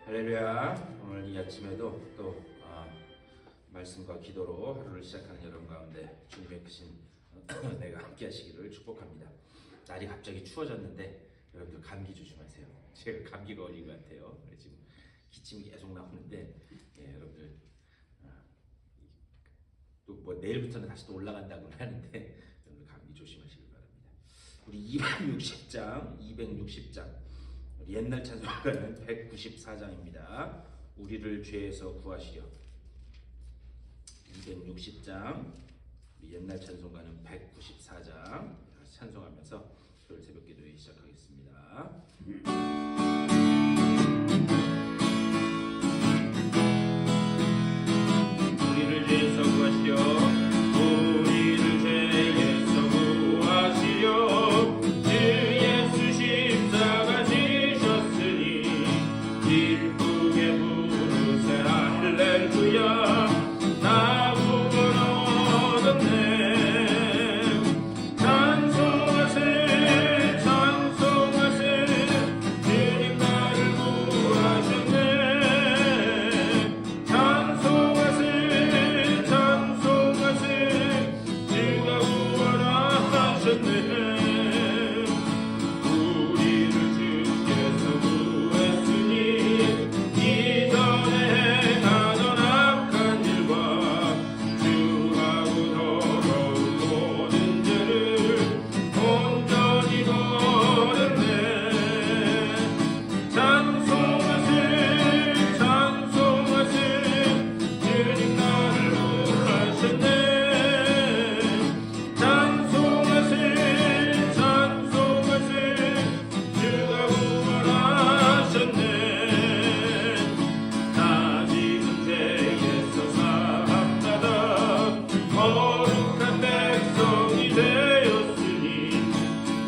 할렐루야. 오늘 이 아침에도 또 말씀과 기도로 하루를 시작하는 여러분 가운데 주님의 크신 은혜가 함께 하시기를 축복합니다. 날이 갑자기 추워졌는데 여러분들 감기 조심하세요. 제가 감기가 걸린 것 같아요. 지금 기침이 계속 나오는데 여러분들 또 뭐 내일부터는 다시 또 올라간다고 하는데 여러분들 감기 조심하시길 바랍니다. 우리 260장 옛날 찬송가는 194장입니다. 우리를 죄에서 구하시려. 260장 우리 옛날 찬송가는 194장 찬송하면서 토요일 새벽 기도회 시작하겠습니다. 우리를 죄에서 구하시려. 우리를 죄에서 구하시려. 주 예수 십자가 지셨으니 기쁘게 부르세 할렐루야. 나 구원 얻었네. 찬송하세 찬송하세 주님 나를 구하셨네. 찬송하세 찬송하세 주가 구원하셨네. 우리를 주께서 구했으니 이전에 행하던 악한 일과 주하고 더러운 모든 죄를 온전히 버렸네. 찬송하세 찬송하세 주님 나를 구하셨네. 찬송하세 찬송하세 주가 구원하셨네. 나 지금 죄에서 사함받아 거룩한 백성이 되었으니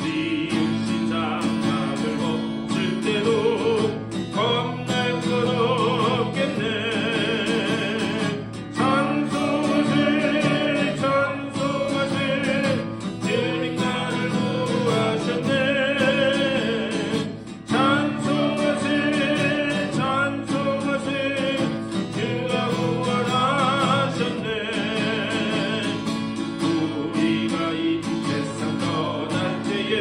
네 육신 장막을 벗을 때도 겁낼 것 없겠네. 찬송하세 찬송하세 주님 나를 구하셨네. 찬송하세 찬송하세 주가 구원하셨네. 우리가 이 세상 떠날 때에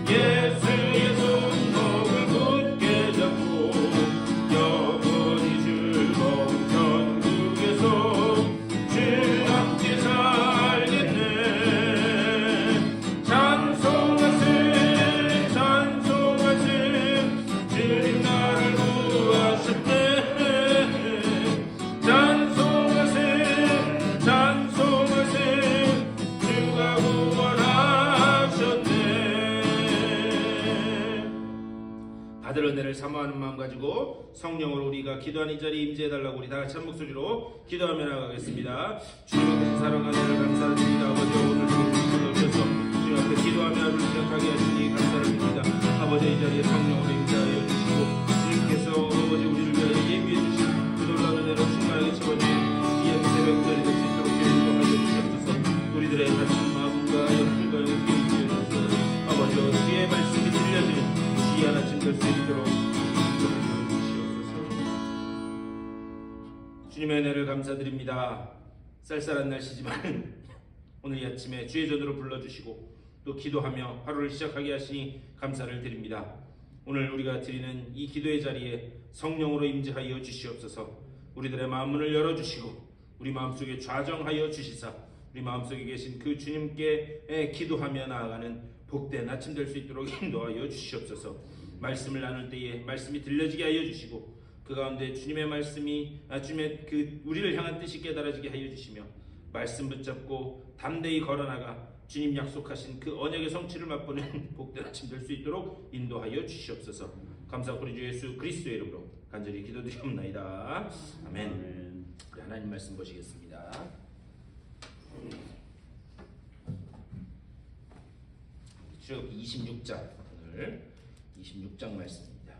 예수의 손목을 굳게 잡고 영원히 즐거운 천국에서 주 함께 살겠네. 찬송하세 찬송하세 주님 나를 구하셨네. 찬송하세 찬송하세 주가 구원하셨네. 받을 은혜를 사모하는 마음 가지고 성령으로 우리가 기도하는 이 자리에 임재해달라고 우리 다같이 한 목소리로 기도하며 나가겠습니다. 주님의 크신 사랑 은혜를 감사드립니다. 아버지 오늘 주님을 주셔서 주님 앞에 기도하며 하루를 시작하게 하시니 감사드립니다. 아버지 이 자리에 성령으로 임재하여 주시고 주님께서 아버지 우리를 위하여 예비해 주신 그 놀라운 은혜로 충만하게 채워주신 이 새벽 자리 될 수 있도록 주님도 하여 주시옵소서. 우리들의 다친 마음과 영혼과 영혼께 임재해 주셔서 아버지 주의 말씀이 들려지는 귀한 아침 될 수 있도록 주시옵소서. 주님의 은혜를 감사드립니다. 쌀쌀한 날씨지만 오늘 이 아침에 주의 전으로 불러주시고 또 기도하며 하루를 시작하게 하시니 감사를 드립니다. 오늘 우리가 드리는 이 기도의 자리에 성령으로 임재하여 주시옵소서. 우리들의 마음문을 열어주시고 우리 마음속에 좌정하여 주시사 우리 마음속에 계신 그 주님께 기도하며 나아가는 복된 아침 될 수 있도록 인도하여 주시옵소서. 말씀을 나눌 때에 말씀이 들려지게 하여 주시고 그 가운데 주님의 말씀이 주님의 그 우리를 향한 뜻이 깨달아지게 하여 주시며 말씀 붙잡고 담대히 걸어나가 주님 약속하신 그 언약의 성취를 맛보는 복된 아침 될 수 있도록 인도하여 주시옵소서. 감사하고 우리 주 예수 그리스도의 이름으로 간절히 기도드리옵나이다. 아멘. 우리 하나님 말씀 보시겠습니다. 출애굽기 26장 오늘 26장 말씀입니다.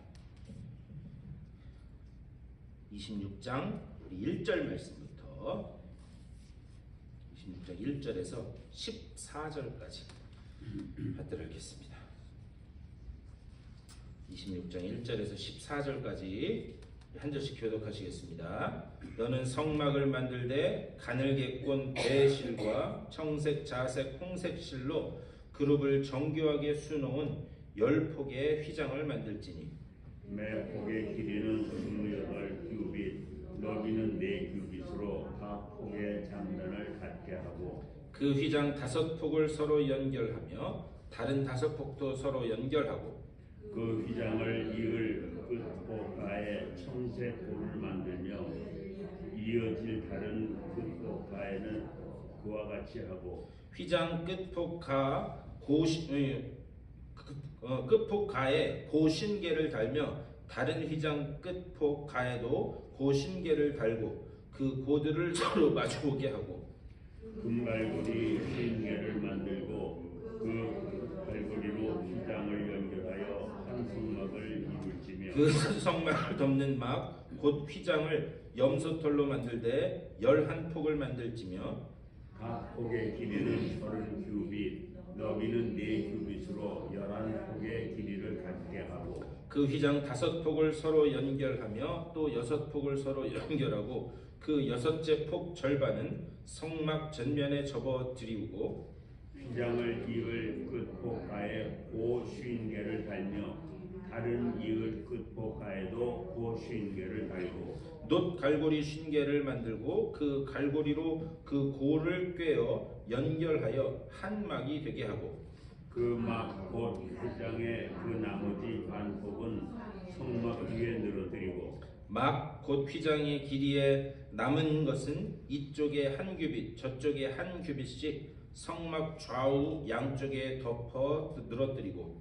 26장 우리 1절 말씀부터 26장 1절에서 14절까지 받들어 읽겠습니다. 26장 1절에서 14절까지 한 절씩 교독하시겠습니다. 너는 성막을 만들되 가늘게 꼰 배실과 청색, 자색, 홍색 실로 그룹을 정교하게 수놓은 10폭의 휘장을 만들지니 매 폭의 길이는 28규빗, 너비는 4규빗으로 각 폭의 장단을 갖게 하고 그 휘장 5폭을 서로 연결하며 다른 5폭도 서로 연결하고 그 휘장을 이을 끝폭가에 청색 고를 만들며 이어질 다른 끝폭가에는 그와 같이 하고 휘장 끝폭가에 고신계를 달며 다른 휘장 끝폭가에도 고신계를 달고 그 고들을 서로 마주보게 하고 금갈고리 50개를 만들고 그 갈고리로 휘장을 연결하여 한 성막을 이룰지며 그 성막을 덮는 막 곧 휘장을 염소털로 만들되 11폭을 만들지며 각 폭의 길이는 30규빗, 너비는 4규빗으로 11폭의 길이를 갖게 하고 그 휘장 5폭을 서로 연결하며 또 6폭을 서로 연결하고 그 6째 폭 절반은 성막 전면에 접어 드리우고 휘장을 이을 끝폭가에 고 50개를 달며 다른 이을 끝폭가에도 고 50개를 달고 놋 갈고리 50개를 만들고 그 갈고리로 그 고를 꿰어 연결하여 한 막이 되게 하고 그 막 곧 휘장의 그 나머지 반폭은 성막 위에 늘어뜨리고 막 곧 휘장의 길이에 남은 것은 이쪽에 한 규빗 저쪽에 한 규빗씩 성막 좌우 양쪽에 덮어 늘어뜨리고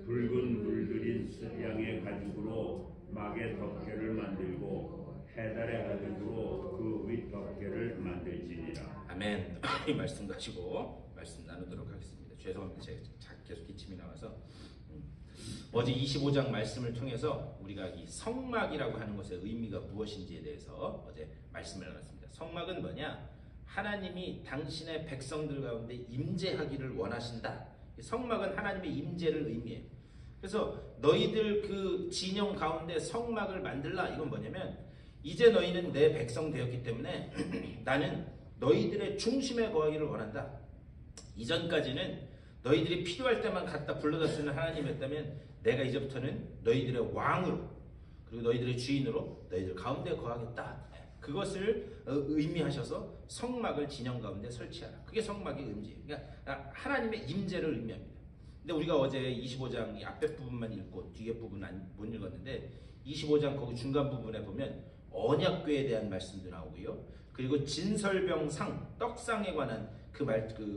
붉은 물들인 숫양의 가죽으로 막의 덮개를 만들고 해달의 가죽으로 그 윗 덮개를 만들지니라. 아멘. 이 말씀 가지고 말씀 나누도록 하겠습니다. 죄송합니다. 제가 계속 기침이 나와서 어제 25장 말씀을 통해서 우리가 이 성막이라고 하는 것의 의미가 무엇인지에 대해서 어제 말씀을 나눴습니다. 성막은 뭐냐? 하나님이 당신의 백성들 가운데 임재하기를 원하신다. 성막은 하나님의 임재를 의미해요. 그래서 너희들 그 진영 가운데 성막을 만들라. 이건 뭐냐면 이제 너희는 내 백성 되었기 때문에 나는 너희들의 중심에 거하기를 원한다. 이전까지는 너희들이 필요할 때만 갖다 불러다 쓰는 하나님이었다면 내가 이제부터는 너희들의 왕으로 그리고 너희들의 주인으로 너희들 가운데 거하겠다. 그것을 의미하셔서 성막을 진영 가운데 설치하라. 그게 성막의 의미예요. 그러니까 하나님의 임재를 의미합니다. 근데 우리가 어제 25장 이 앞에 부분만 읽고 뒤에 부분은 못 읽었는데 25장 거기 중간 부분에 보면 언약궤에 대한 말씀도 나오고요. 그리고 진설병상 떡상에 관한 그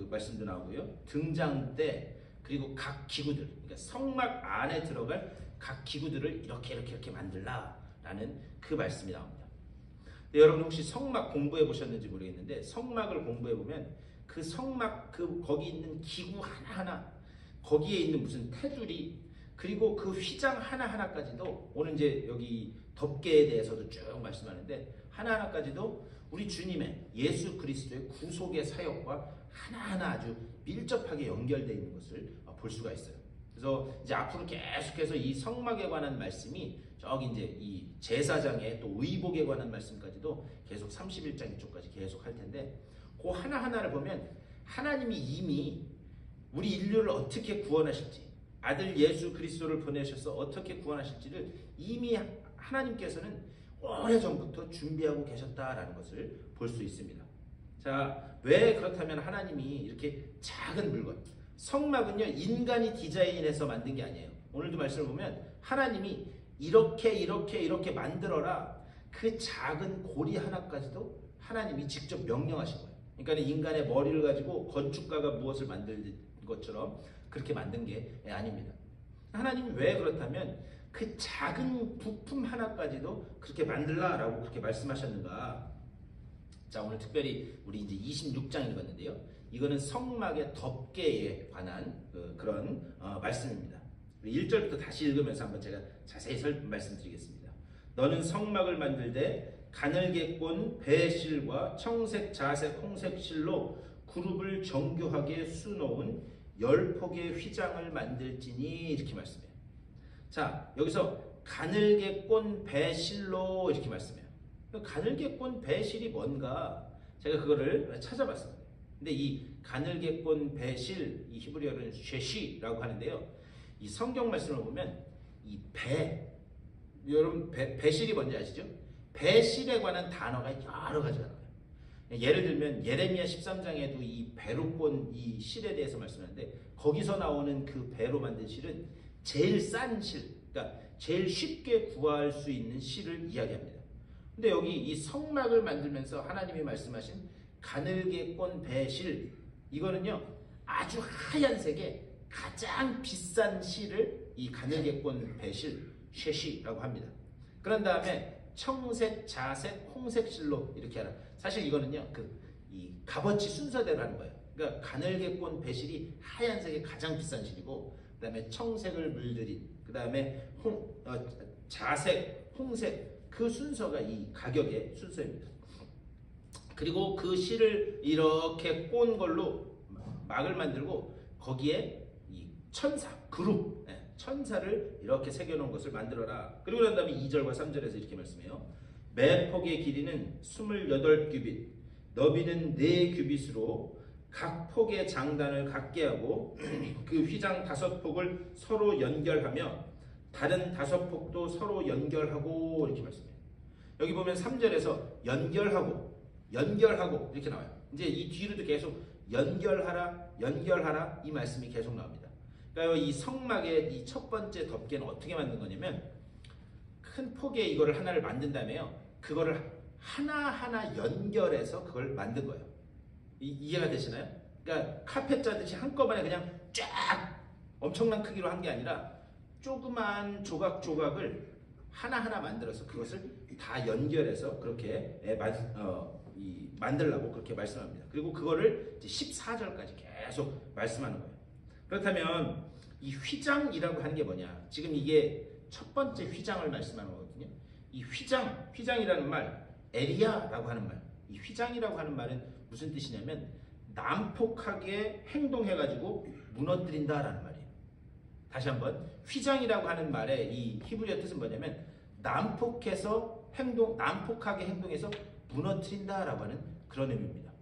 말씀도 나오고요. 등장대 그리고 각 기구들, 그러니까 성막 안에 들어갈 각 기구들을 이렇게 만들라라는 그 말씀이 나옵니다. 근데 여러분 혹시 성막 공부해 보셨는지 모르겠는데 성막을 공부해 보면 그 성막 거기 있는 기구 하나하나 거기에 있는 무슨 테두리 그리고 그 휘장 하나하나까지도 오늘 이제 여기 덮개에 대해서도 쭉 말씀하는데 하나하나까지도 우리 주님의 예수 그리스도의 구속의 사역과 하나하나 아주 밀접하게 연결되어 있는 것을 볼 수가 있어요. 그래서 이제 앞으로 계속해서 이 성막에 관한 말씀이 저기 이제 이 제사장의 또 의복에 관한 말씀까지도 계속 31장 이쪽까지 계속 할 텐데 그 하나하나를 보면 하나님이 이미 우리 인류를 어떻게 구원하실지 아들 예수 그리스도를 보내셔서 어떻게 구원하실지를 이미 하나님께서는 오래전부터 준비하고 계셨다라는 것을 볼 수 있습니다. 자, 왜 그렇다면 하나님이 이렇게 작은 물건 성막은요 인간이 디자인해서 만든 게 아니에요. 오늘도 말씀을 보면 하나님이 이렇게 만들어라. 그 작은 고리 하나까지도 하나님이 직접 명령하신 거예요. 그러니까 인간의 머리를 가지고 건축가가 무엇을 만든 것처럼 그렇게 만든 게 아닙니다. 하나님이 왜 그렇다면 그 작은 부품 하나까지도 그렇게 만들라라고 그렇게 말씀하셨는가? 자, 오늘 특별히 우리 이제 26장 읽었는데요. 이거는 성막의 덮개에 관한 그런 말씀입니다. 1절부터 다시 읽으면서 한번 제가 자세히 말씀드리겠습니다. 너는 성막을 만들되 가늘게 꼰 배실과 청색, 자색, 홍색 실로 그룹을 정교하게 수놓은 10폭의 휘장을 만들지니 이렇게 말씀해요. 자, 여기서 가늘게 꼰 배실로 이렇게 말씀해요. 가늘게 꼰 배실이 뭔가 제가 그거를 찾아봤습니다. 근데 이 가늘게 꼰 배실, 이 히브리어로는 쉐시라고 하는데요. 이 성경 말씀을 보면 이 여러분 배실이 뭔지 아시죠? 배실에 관한 단어가 여러 가지가 나와요. 예를 들면 예레미야 13장에도 이 배로 꼰 이 실에 대해서 말씀하는데 거기서 나오는 그 배로 만든 실은 제일 싼 실, 그러니까 제일 쉽게 구할 수 있는 실을 이야기합니다. 근데 여기 이 성막을 만들면서 하나님이 말씀하신 가늘게 꼰 배실, 이거는요 아주 하얀색의 가장 비싼 실을 이 가늘게 꼰 배실 쉐시라고 합니다. 그런 다음에 청색, 자색, 홍색 실로 이렇게 하라. 사실 이거는요 이 값어치 순서대로 하는 거예요. 그러니까 가늘게 꼰 배실이 하얀색의 가장 비싼 실이고, 그 다음에 청색을 물들인, 그 다음에 자색, 홍색, 그 순서가 이 가격의 순서입니다. 그리고 그 실을 이렇게 꼰 걸로 막을 만들고 거기에 이 천사, 그룹, 천사를 이렇게 새겨놓은 것을 만들어라. 그리고 난 다음에 2절과 3절에서 이렇게 말씀해요. 매 폭의 길이는 28규빗, 너비는 4규빗으로 각 폭의 장단을 같게 하고 그 휘장 5폭을 서로 연결하며 다른 5폭도 서로 연결하고 이렇게 말씀해요. 여기 보면 3절에서 연결하고 이렇게 나와요. 이제 이 뒤로도 계속 연결하라 이 말씀이 계속 나옵니다. 그러니까 이 성막의 이 첫 번째 덮개는 어떻게 만든 거냐면 큰 폭의 이거를 하나를 만든 다음에요. 그거를 하나하나 연결해서 그걸 만든 거예요. 이해가 되시나요? 그러니까 카펫 짜듯이 한꺼번에 그냥 쫙 엄청난 크기로 한 게 아니라 조그만 조각을 하나하나 만들어서 그것을 다 연결해서 그렇게 만들라고 그렇게 말씀합니다. 그리고 그거를 이제 14절까지 계속 말씀하는 거예요. 그렇다면 이 휘장이라고 하는 게 뭐냐? 지금 이게 첫 번째 휘장을 말씀하는 거거든요. 이 휘장이라는 말, 에리아라고 하는 말, 이 휘장이라고 하는 말은 무슨 뜻이냐면 난폭하게 행동해가지고 무너뜨린다라는 말이에요. 다시 한번, 휘장이라고 하는 말의 이 히브리어 뜻은 뭐냐면 난폭하게 행동해서 무너뜨린다라고 하는 그런 의미입니다.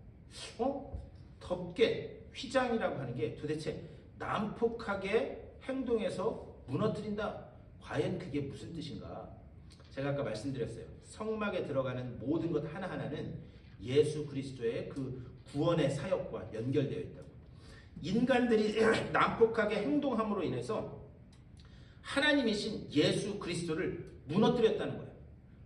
덮개, 휘장이라고 하는 게 도대체 난폭하게 행동해서 무너뜨린다. 과연 그게 무슨 뜻인가? 제가 아까 말씀드렸어요. 성막에 들어가는 모든 것 하나하나는 예수 그리스도의 그 구원의 사역과 연결되어 있다고. 인간들이 난폭하게 행동함으로 인해서 하나님이신 예수 그리스도를 무너뜨렸다는 거예요.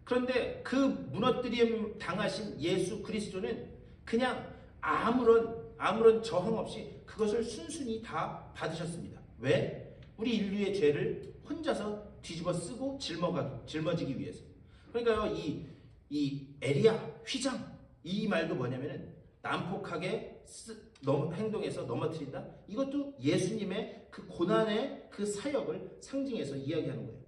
그런데 그 무너뜨림 당하신 예수 그리스도는 그냥 아무런 저항 없이 그것을 순순히 다 받으셨습니다. 왜? 우리 인류의 죄를 혼자서 뒤집어 쓰고 짊어지기 위해서. 그러니까요, 이 에리야, 휘장, 이 말도 뭐냐면은 난폭하게 행동해서 넘어뜨린다. 이것도 예수님의 그 고난의 그 사역을 상징해서 이야기하는 거예요.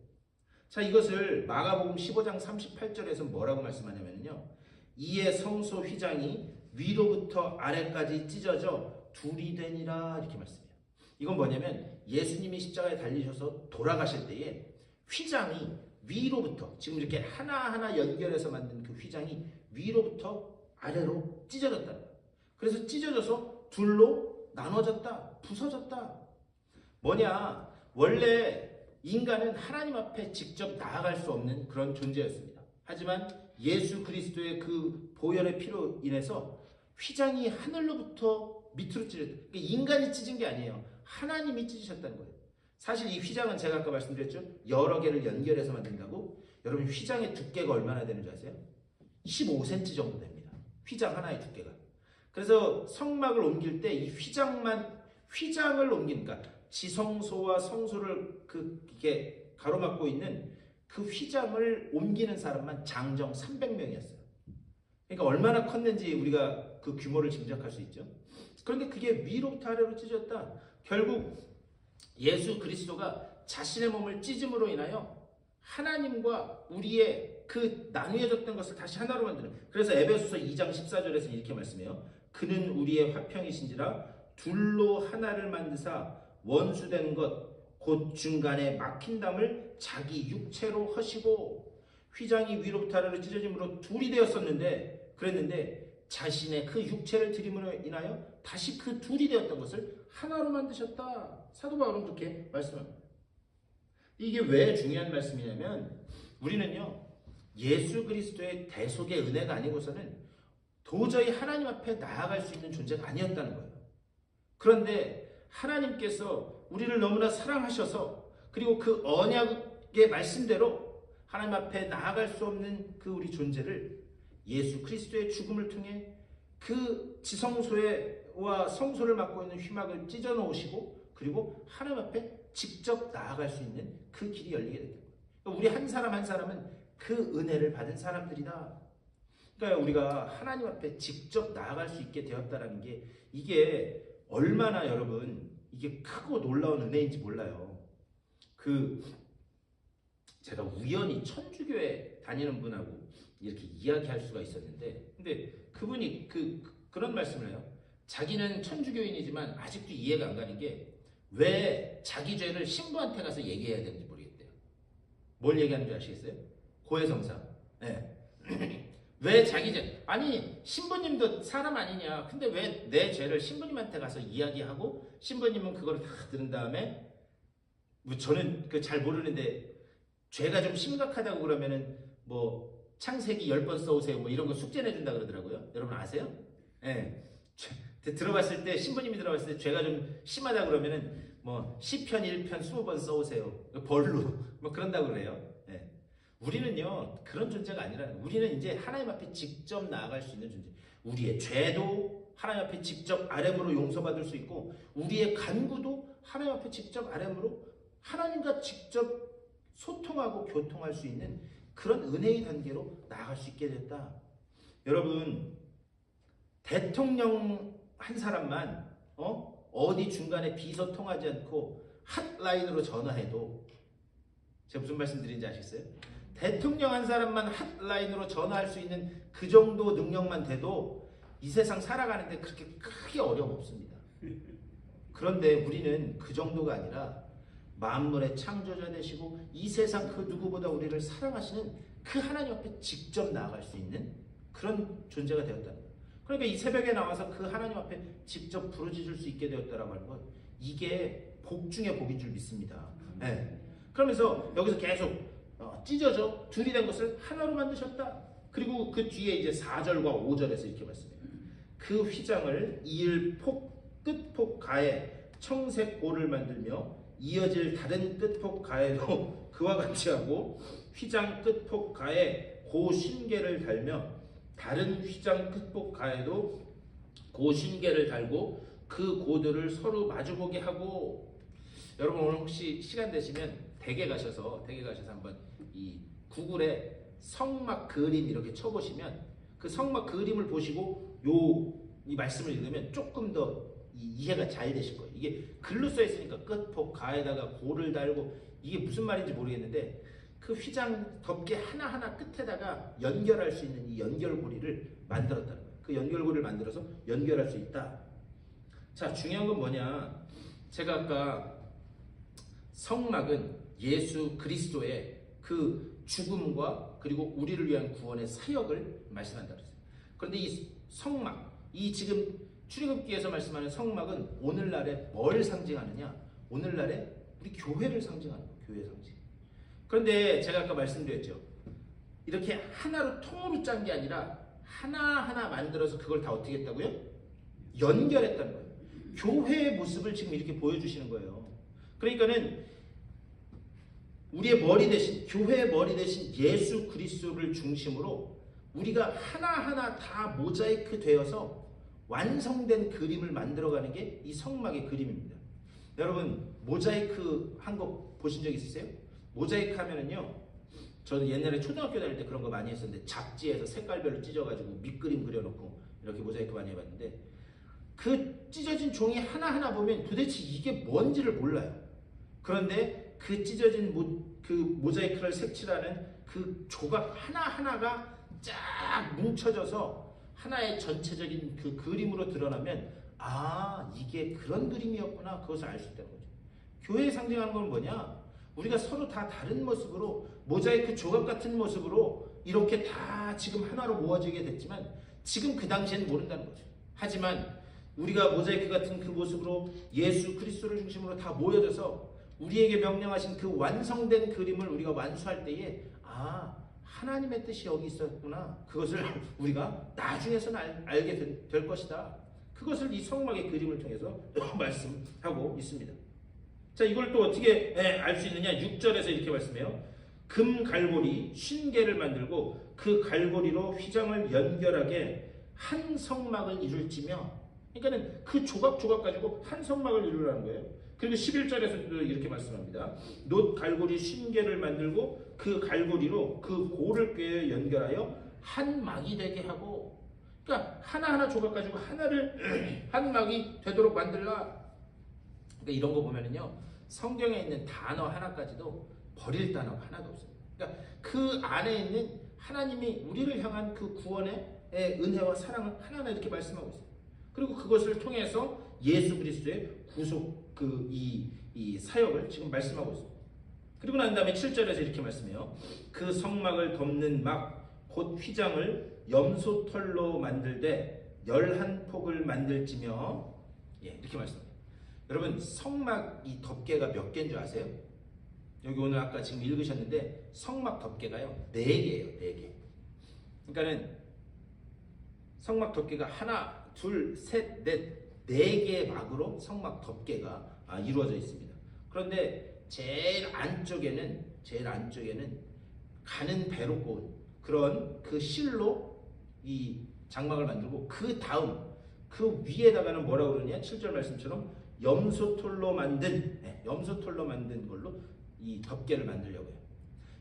자, 이것을 마가복음 15장 38절에서 뭐라고 말씀하냐면요. 이에 성소 휘장이 위로부터 아래까지 찢어져 둘이 되니라 이렇게 말씀해요. 이건 뭐냐면 예수님이 십자가에 달리셔서 돌아가실 때에 휘장이 위로부터, 지금 이렇게 하나하나 연결해서 만든 그 휘장이 위로부터 아래로 찢어졌다. 그래서 찢어져서 둘로 나눠졌다, 부서졌다. 뭐냐? 원래 인간은 하나님 앞에 직접 나아갈 수 없는 그런 존재였습니다. 하지만 예수 그리스도의 그 보혈의 피로 인해서 휘장이 하늘로부터 밑으로 찢어졌다. 그러니까 인간이 찢은 게 아니에요. 하나님이 찢으셨다는 거예요. 사실 이 휘장은 제가 아까 말씀드렸죠. 여러 개를 연결해서 만든다고. 여러분 휘장의 두께가 얼마나 되는 줄 아세요? 15cm 정도 됩니다. 휘장 하나의 두께가. 그래서 성막을 옮길 때 이 휘장을 옮기니까 지성소와 성소를 이게 가로막고 있는 그 휘장을 옮기는 사람만 장정 300명이었어요. 그러니까 얼마나 컸는지 우리가 그 규모를 짐작할 수 있죠. 그런데 그게 위로부터 아래로 찢어졌다. 결국 예수 그리스도가 자신의 몸을 찢음으로 인하여 하나님과 우리의 그 나누어졌던 것을 다시 하나로 만드는. 그래서 에베소서 2장 14절에서 이렇게 말씀해요. 그는 우리의 화평이신지라 둘로 하나를 만드사 원수된 것 곧 중간에 막힌 담을 자기 육체로 허시고 휘장이 위로부터 아래로 찢어짐으로 둘이 되었었는데 그랬는데 자신의 그 육체를 드림으로 인하여 다시 그 둘이 되었던 것을 하나로 만드셨다. 사도 바울은 그렇게 말씀합니다. 이게 왜 중요한 말씀이냐면 우리는요 예수 그리스도의 대속의 은혜가 아니고서는 도저히 하나님 앞에 나아갈 수 있는 존재가 아니었다는 거예요. 그런데 하나님께서 우리를 너무나 사랑하셔서 그리고 그 언약의 말씀대로 하나님 앞에 나아갈 수 없는 그 우리 존재를 예수 그리스도의 죽음을 통해 그 지성소와 성소를 맡고 있는 휘막을 찢어 놓으시고 그리고 하나님 앞에 직접 나아갈 수 있는 그 길이 열리게 됐던 거예요. 그러니까 우리 한 사람 한 사람은 그 은혜를 받은 사람들이다. 그러니까 우리가 하나님 앞에 직접 나아갈 수 있게 되었다는 게 이게 얼마나 여러분 이게 크고 놀라운 은혜인지 몰라요. 제가 우연히 천주교에 다니는 분하고 이렇게 이야기할 수가 있었는데 근데 그분이 그런 말씀을 해요. 자기는 천주교인이지만 아직도 이해가 안 가는 게 왜 자기 죄를 신부한테 가서 얘기해야 되는지 모르겠대요. 뭘 얘기하는 줄 아시겠어요? 고해성사. 네. 왜 자기 죄? 아니 신부님도 사람 아니냐? 근데 왜 내 죄를 신부님한테 가서 이야기하고 신부님은 그걸 다 들은 다음에 뭐 저는 잘 모르는데 죄가 좀 심각하다고 그러면은 뭐 창세기 10번 써오세요 뭐 이런 거 숙제 내준다 그러더라고요. 여러분 아세요? 예. 들어봤을 때 신부님이 들어봤을 때 죄가 좀 심하다 그러면은 뭐 시편 1편 20번 써오세요. 벌로 뭐 그런다고 그래요. 예. 우리는요 그런 존재가 아니라 우리는 이제 하나님 앞에 직접 나아갈 수 있는 존재. 우리의 죄도 하나님 앞에 직접 아뢰므로 용서받을 수 있고 우리의 간구도 하나님 앞에 직접 아뢰므로 하나님과 직접 소통하고 교통할 수 있는 그런 은혜의 단계로 나아갈 수 있게 됐다. 여러분 대통령 한 사람만 어디 중간에 비서 통하지 않고 핫라인으로 전화해도 제가 무슨 말씀 드리는지 아시겠어요? 대통령 한 사람만 핫라인으로 전화할 수 있는 그 정도 능력만 돼도 이 세상 살아가는데 그렇게 크게 어려움 없습니다. 그런데 우리는 그 정도가 아니라 만물의 창조자 되시고 이 세상 그 누구보다 우리를 사랑하시는 그 하나님 앞에 직접 나아갈 수 있는 그런 존재가 되었다는 거예요. 그러니까 이 새벽에 나와서 그 하나님 앞에 직접 부르짖을 수 있게 되었다라고 하는 건 이게 복 중에 복인 줄 믿습니다. 네. 그러면서 여기서 계속 찢어져 둘이 된 것을 하나로 만드셨다. 그리고 그 뒤에 이제 4절과 5절에서 이렇게 말씀해요. 그 휘장을 이을 끝폭 가에 청색 고를 만들며 이어질 다른 끝폭 가에도 그와 같이 하고 휘장 끝폭 가에 고 신계를 달며 다른 휘장 끝폭 가에도 고 신계를 달고 그 고들을 서로 마주보게 하고 여러분 오늘 혹시 시간 되시면 댁에 가셔서 한번 이 구글에 성막 그림 이렇게 쳐보시면 그 성막 그림을 보시고 이 말씀을 읽으면 조금 더 이해가 잘 되실 거예요. 이게 글로 써 있으니까 끝폭 가에다가 고를 달고 이게 무슨 말인지 모르겠는데 그 휘장 덮개 하나하나 끝에다가 연결할 수 있는 이 연결고리를 만들었다는 거예요. 그 연결고리를 만들어서 연결할 수 있다. 자, 중요한 건 뭐냐? 제가 아까 성막은 예수 그리스도의 그 죽음과 그리고 우리를 위한 구원의 사역을 말씀한다 그랬어요. 그런데 이 성막, 이 지금 출애굽기에서 말씀하는 성막은 오늘날에 뭘 상징하느냐? 오늘날에 우리 교회를 상징하는 거예요. 교회 상징. 그런데 제가 아까 말씀드렸죠. 이렇게 하나로 통으로 짠 게 아니라 하나하나 만들어서 그걸 다 어떻게 했다고요? 연결했다는 거예요. 교회의 모습을 지금 이렇게 보여주시는 거예요. 그러니까는 우리의 머리 대신 교회의 머리 대신 예수 그리스도를 중심으로 우리가 하나하나 다 모자이크 되어서 완성된 그림을 만들어가는 게 이 성막의 그림입니다. 여러분 모자이크 한 거 보신 적 있으세요? 모자이크 하면은요, 저는 옛날에 초등학교 다닐 때 그런 거 많이 했었는데 잡지에서 색깔별로 찢어가지고 밑그림 그려놓고 이렇게 모자이크 많이 해봤는데 그 찢어진 종이 하나하나 보면 도대체 이게 뭔지를 몰라요. 그런데 그 찢어진 그 모자이크를 색칠하는 그 조각 하나하나가 쫙 뭉쳐져서 하나의 전체적인 그 그림으로 드러나면 아 이게 그런 그림이었구나 그것을 알 수 있다는 거죠. 교회에 상징하는 건 뭐냐? 우리가 서로 다 다른 모습으로 모자이크 조각 같은 모습으로 이렇게 다 지금 하나로 모아지게 됐지만 지금 그 당시에는 모른다는 거죠. 하지만 우리가 모자이크 같은 그 모습으로 예수 그리스도를 중심으로 다 모여져서 우리에게 명령하신 그 완성된 그림을 우리가 완수할 때에 하나님의 뜻이 여기 있었구나. 그것을 우리가 나중에서는 알게 될 것이다. 그것을 이 성막의 그림을 통해서 말씀하고 있습니다. 자, 이걸 또 어떻게 알 수 있느냐? 6절에서 이렇게 말씀해요. 금 갈고리 50개를 만들고 그 갈고리로 휘장을 연결하게 한 성막을 이룰지며, 그러니까는 그 조각 가지고 한 성막을 이루라는 거예요. 그리고 11절에서도 이렇게 말씀합니다. 놋 갈고리 50개를 만들고 그 갈고리로 그 고를 꿰어 연결하여 한 막이 되게 하고, 그러니까 하나하나 조각 가지고 하나를 한 막이 되도록 만들라. 그러니까 이런 거 보면은요, 성경에 있는 단어 하나까지도 버릴 단어가 하나도 없어요. 그러니까 그 안에 있는 하나님이 우리를 향한 그 구원의 은혜와 사랑을 하나하나 이렇게 말씀하고 있어요. 그리고 그것을 통해서 예수 그리스도의 구속 이 사역을 지금 말씀하고 있습니다. 그리고 난 다음에 7절에서 이렇게 말씀해요. 그 성막을 덮는 막 곧 휘장을 염소털로 만들되 11폭을 만들지며, 이렇게 말씀합니다. 여러분, 성막 이 덮개가 몇 개인 줄 아세요? 여기 오늘 아까 지금 읽으셨는데 성막 덮개가요 4개예요. 4개. 그러니까는 성막 덮개가 하나, 둘, 셋, 넷, 4개의 막으로 성막 덮개가 이루어져 있습니다. 그런데 제일 안쪽에는 가는 배로 꼬은 그런 그 실로 이 장막을 만들고, 그 다음 그 위에다가는 뭐라고 그러냐? 7절 말씀처럼 염소털로 만든 걸로 이 덮개를 만들려고 해요.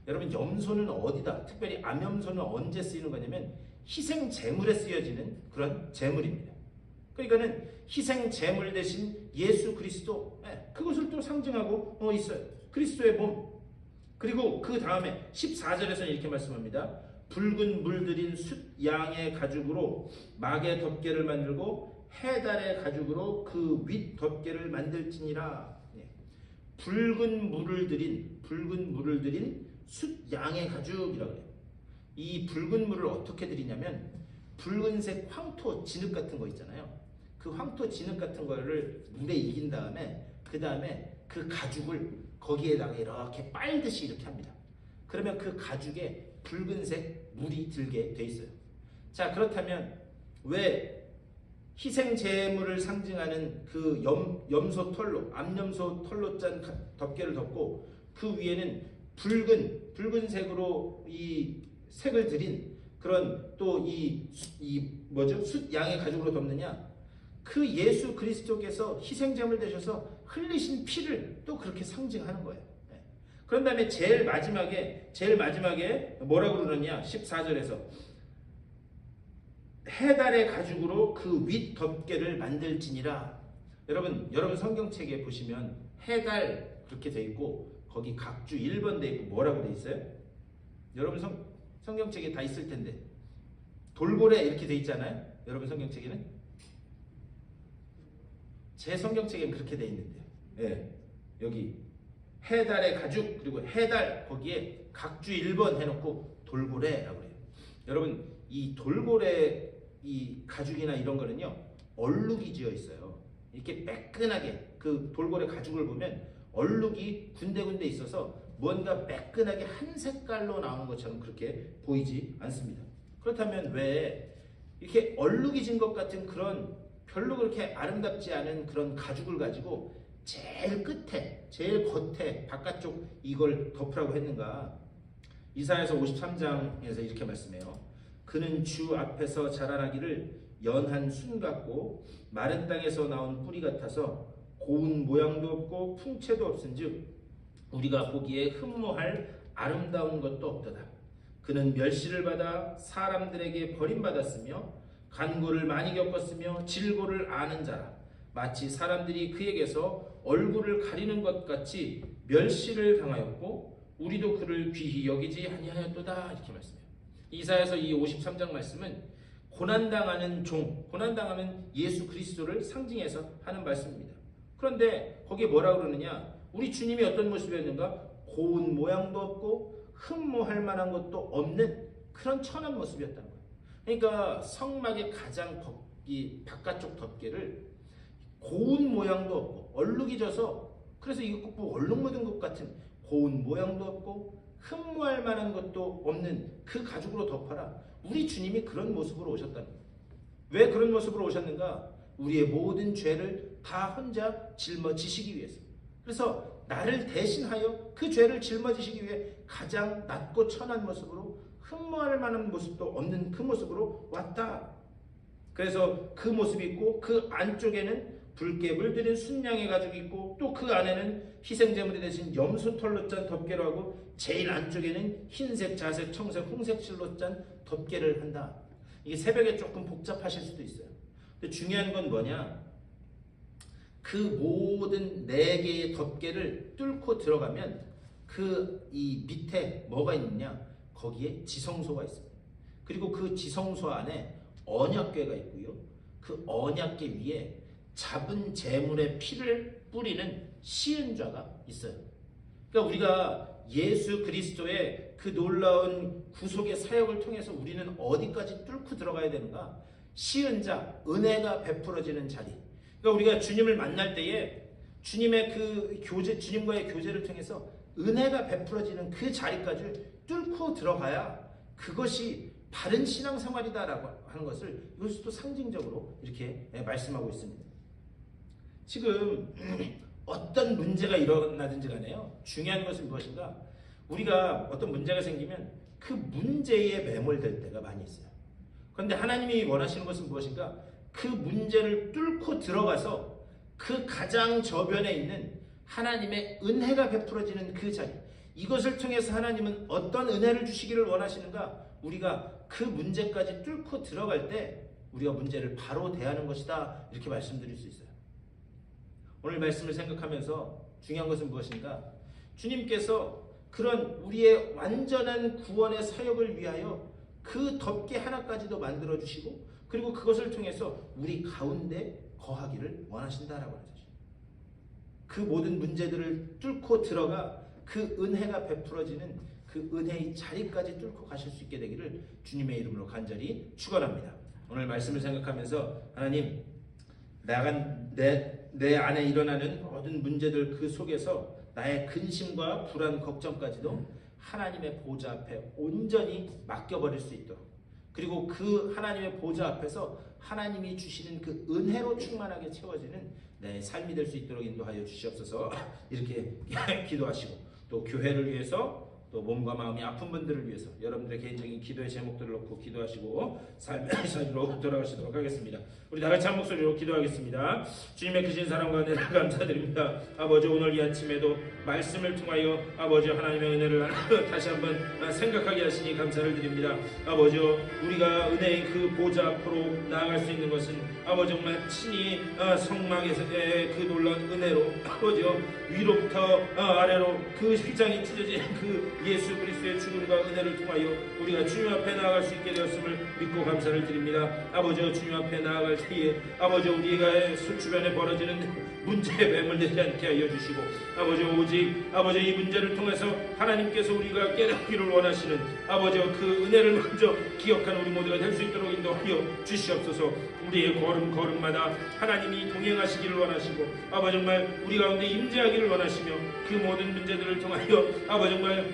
여러분, 염소는 어디다, 특별히 암염소는 언제 쓰이는 거냐면 희생 제물에 쓰여지는 그런 제물입니다. 그러니까는 희생 제물 대신 예수 그리스도, 그것을 또 상징하고 있어요. 그리스도의 몸. 그리고 그 다음에 14절에서는 이렇게 말씀합니다. 붉은 물들인 숫 양의 가죽으로 막의 덮개를 만들고 해달의 가죽으로 그 윗 덮개를 만들지니라. 붉은 물을 들인 숫 양의 가죽이라고 해요. 이 붉은 물을 어떻게 들이냐면 붉은색 황토 진흙 같은 거 있잖아요. 그 황토 진흙 같은 거를 물에 이긴 다음에 그 다음에 그 가죽을 거기에다가 이렇게 빨듯이 이렇게 합니다. 그러면 그 가죽에 붉은색 물이 들게 돼 있어요. 자, 그렇다면 왜 희생 제물을 상징하는 그 염소 털로 짠 덮개를 덮고 그 위에는 붉은색으로 이 색을 들인 그런 또 숫 양의 가죽으로 덮느냐? 그 예수 그리스도께서 희생 제물 되셔서 흘리신 피를 또 그렇게 상징하는 거예요. 그런 다음에 제일 마지막에 뭐라고 그러느냐? 14절에서 해달의 가죽으로 그 윗 덮개를 만들지니라. 여러분 성경책에 보시면 해달 그렇게 돼 있고 거기 각주 1번 돼 있고 뭐라고 돼 있어요? 여러분 성경책에 다 있을 텐데 돌고래 이렇게 돼 있잖아요. 여러분 성경책에는? 제 성경책에는 그렇게 돼 있는데요. 여기 해달의 가죽, 그리고 해달 거기에 각주 1번 해놓고 돌고래라고 해요. 여러분, 이 돌고래 이 가죽이나 이런 거는요 얼룩이 지어 있어요. 이렇게 매끈하게 그 돌고래 가죽을 보면 얼룩이 군데군데 있어서 뭔가 매끈하게 한 색깔로 나오는 것처럼 그렇게 보이지 않습니다. 그렇다면 왜 이렇게 얼룩이 진 것 같은 그런 별로 그렇게 아름답지 않은 그런 가죽을 가지고 제일 끝에, 제일 겉에, 바깥쪽 이걸 덮으라고 했는가? 이사야서 53장에서 이렇게 말씀해요. 그는 주 앞에서 자라나기를 연한 순 같고 마른 땅에서 나온 뿌리 같아서 고운 모양도 없고 풍채도 없은즉 우리가 보기에 흠모할 아름다운 것도 없도다. 그는 멸시를 받아 사람들에게 버림받았으며 간고를 많이 겪었으며 질고를 아는 자라. 마치 사람들이 그에게서 얼굴을 가리는 것 같이 멸시를 당하였고 우리도 그를 귀히 여기지 아니하였도다. 이렇게 말씀해요. 이사야서 이 53장 말씀은 고난당하는 고난당하는 예수 그리스도를 상징해서 하는 말씀입니다. 그런데 거기에 뭐라고 그러느냐? 우리 주님이 어떤 모습이었는가? 고운 모양도 없고 흠모할 만한 것도 없는 그런 천한 모습이었다는 거예요. 그러니까 성막의 가장 이 바깥쪽 덮개를 고운 모양도 없고 얼룩이 져서, 그래서 이거 꼭 보고 얼룩 묻은 것 같은 고운 모양도 없고 흠모할 만한 것도 없는 그 가죽으로 덮어라. 우리 주님이 그런 모습으로 오셨다는 거예요. 왜 그런 모습으로 오셨는가? 우리의 모든 죄를 다 혼자 짊어지시기 위해서. 그래서 나를 대신하여 그 죄를 짊어지시기 위해 가장 낮고 천한 모습으로 흠모할 만한 모습도 없는 그 모습으로 왔다. 그래서 그 모습이 있고 그 안쪽에는 붉게 물들인 순양의 가죽이 있고 또 그 안에는 희생제물이 대신 염소털로 짠 덮개로 하고 제일 안쪽에는 흰색, 자색, 청색, 홍색 실로 짠 덮개를 한다. 이게 새벽에 조금 복잡하실 수도 있어요. 근데 중요한 건 뭐냐? 그 모든 4개의 덮개를 뚫고 들어가면 그 이 밑에 뭐가 있느냐? 거기에 지성소가 있습니다. 그리고 그 지성소 안에 언약궤가 있고요. 그 언약궤 위에 잡은 제물의 피를 뿌리는 시은좌가 있어요. 그러니까 우리가 예수 그리스도의 그 놀라운 구속의 사역을 통해서 우리는 어디까지 뚫고 들어가야 되는가? 시은자, 은혜가 베풀어지는 자리. 그러니까 우리가 주님을 만날 때에 주님의 그 교제, 주님과의 교제를 통해서 은혜가 베풀어지는 그 자리까지 뚫고 들어가야 그것이 바른 신앙생활이다라고 하는 것을 이것을 또 상징적으로 이렇게 말씀하고 있습니다. 지금 어떤 문제가 일어나든지 간에요, 중요한 것은 무엇인가? 우리가 어떤 문제가 생기면 그 문제에 매몰될 때가 많이 있어요. 그런데 하나님이 원하시는 것은 무엇인가? 그 문제를 뚫고 들어가서 그 가장 저변에 있는 하나님의 은혜가 베풀어지는 그 자리, 이것을 통해서 하나님은 어떤 은혜를 주시기를 원하시는가? 우리가 그 문제까지 뚫고 들어갈 때 우리가 문제를 바로 대하는 것이다, 이렇게 말씀드릴 수 있어요. 오늘 말씀을 생각하면서 중요한 것은 무엇인가? 주님께서 그런 우리의 완전한 구원의 사역을 위하여 그 덮개 하나까지도 만들어 주시고, 그리고 그것을 통해서 우리 가운데 거하기를 원하신다라고 하죠. 그 모든 문제들을 뚫고 들어가 그 은혜가 베풀어지는 그 은혜의 자리까지 뚫고 가실 수 있게 되기를 주님의 이름으로 간절히 축원합니다. 오늘 말씀을 생각하면서 하나님, 내 안에 일어나는 모든 문제들 그 속에서 나의 근심과 불안, 걱정까지도 하나님의 보좌 앞에 온전히 맡겨버릴 수 있도록, 그리고 그 하나님의 보좌 앞에서 하나님이 주시는 그 은혜로 충만하게 채워지는 내 삶이 될 수 있도록 인도하여 주시옵소서. 이렇게 기도하시고, 또 교회를 위해서, 또 몸과 마음이 아픈 분들을 위해서 여러분들의 개인적인 기도의 제목들을 놓고 기도하시고 삶의 삶으로 돌아가시도록 하겠습니다. 우리 다같이 한 목소리로 기도하겠습니다. 주님의 크신 사랑과 은혜를 감사드립니다. 아버지, 오늘 이 아침에도 말씀을 통하여 아버지 하나님의 은혜를 다시 한번 생각하게 하시니 감사를 드립니다. 아버지, 우리가 은혜의 그 보좌 앞으로 나아갈 수 있는 것은 아버지 정말 친히 성막에서의 그 놀라운 은혜로, 아버지 위로부터 아래로 그 휘장이 찢어진 그 예수 그리스도의 죽음과 은혜를 통하여 우리가 주님 앞에 나아갈 수 있게 되었음을 믿고 감사를 드립니다. 아버지, 주님 앞에 나아갈 때에 아버지 우리가 주변에 벌어지는 문제에 매몰되지 않게 하여 주시고, 아버지 오직 아버지 이 문제를 통해서 하나님께서 우리가 깨닫기를 원하시는 아버지 그 은혜를 먼저 기억하는 우리 모두가 될 수 있도록 인도하여 주시옵소서. 우리의 걸음마다 하나님이 동행하시기를 원하시고, 아버지 정말 우리 가운데 임재하기를 원하시며, 그 모든 문제들을 통하여 아버지 정말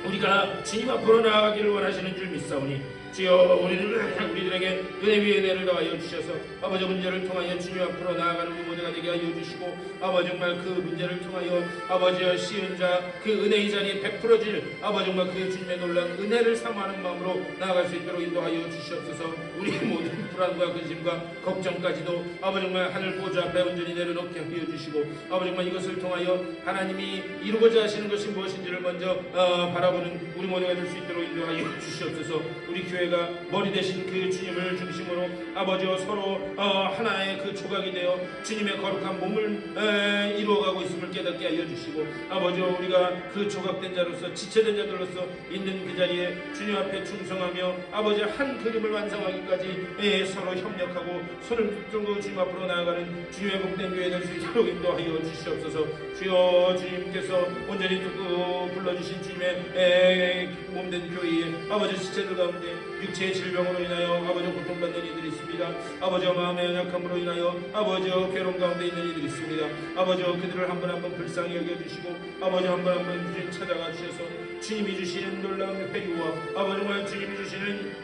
우리가 주님 앞으로 나아가기를 원하시는 줄 믿사오니, 주여 우리들에게 은혜 위에 은혜를 더하여 주셔서 아버지 문제를 통하여 주님 앞으로 나아가는 우리 모두가 되게 하여 주시고, 아버지 정말 그 문제를 통하여 아버지여 시은 자 그 은혜의 자리에 베풀어질 아버지 정말 그 주님의 놀라운 은혜를 사모하는 마음으로 나아갈 수 있도록 인도하여 주시옵소서. 우리의 모든 불안과 근심과 걱정까지도 아버지 정말 하늘 보좌 앞에 온전히 내려놓게 하여 주시고, 아버지 정말 이것을 통하여 하나님이 이루고자 하시는 것이 무엇인지를 먼저 바라보는 우리 모두가 될 수 있도록 인도하여 주시옵소서. 우리 교회 교회가 머리 대신 그 주님을 중심으로 아버지와 서로 하나의 그 조각이 되어 주님의 거룩한 몸을 이루어가고 있음을 깨닫게 하여 주시고 아버지와 우리가 그 조각된 자로서 지체된 자들로서 있는 그 자리에 주님 앞에 충성하며 아버지 한 그림을 완성하기까지 서로 협력하고 손을 붙들고 주님 앞으로 나아가는 주님의 복된 교회 될 수 있도록 인도하여 주시옵소서. 주여 주님께서 온전히 듣고 불러주신 주님의 몸된 교회에 아버지 지체들 가운데 육체의 질병으로 인하여 아버지 고통받는 이들이 있습니다. 아버지와 마음의 연약함으로 인하여 아버지와 괴로움 가운데 있는 이들이 있습니다. 아버지와 그들을 한 번 한 번 불쌍히 여겨주시고 아버지 한 번 한 번 주님 찾아가 주셔서 주님이 주시는 놀라운 회유와 아버지와 주님이 주시는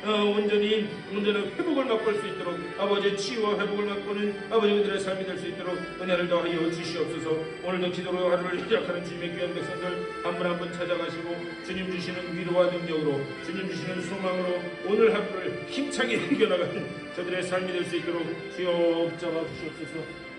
온전한 회복을 맛볼 수 있도록 아버지의 치유와 회복을 맛보는 아버지 그들의 삶이 될 수 있도록 은혜를 더하여 주시옵소서. 오늘도 기도로 하루를 시작하는 주님의 귀한 백성들 한 분 한 분 찾아가시고 주님 주시는 위로와 능력으로 주님 주시는 소망으로 오늘 하루를 힘차게 이겨나가는 저들의 삶이 될 수 있도록 주여 붙잡아 주시옵소서.